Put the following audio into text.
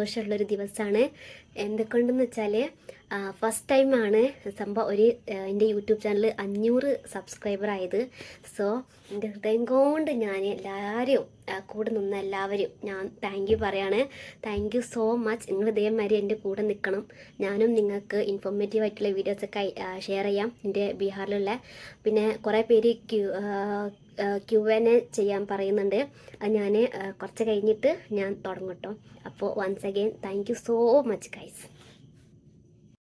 സന്തോഷമുള്ളൊരു ദിവസമാണ്. എന്തൊക്കെയുണ്ടെന്ന് വെച്ചാൽ ഫസ്റ്റ് ടൈമാണ് സംഭവം എൻ്റെ യൂട്യൂബ് ചാനൽ 500 സബ്സ്ക്രൈബർ ആയത്. സോ എൻ്റെ ഹൃദയം കൊണ്ട് ഞാൻ എല്ലാവരും കൂടെ നിന്ന എല്ലാവരും ഞാൻ താങ്ക് യു പറയാണ്. Thank you so much. നിങ്ങൾ ഇതേമാതിരി എൻ്റെ കൂടെ നിൽക്കണം. ഞാനും നിങ്ങൾക്ക് ഇൻഫോർമേറ്റീവ് ആയിട്ടുള്ള വീഡിയോസൊക്കെ ഷെയർ ചെയ്യാം. എൻ്റെ ബീഹാറിലുള്ള പിന്നെ കുറേ പേര് Q&A ചെയ്യാൻ പറയുന്നുണ്ട്. ഞാൻ കുറച്ച് കഴിഞ്ഞിട്ട് ഞാൻ തുടങ്ങട്ടോ. അപ്പോൾ once again thank you so much guys.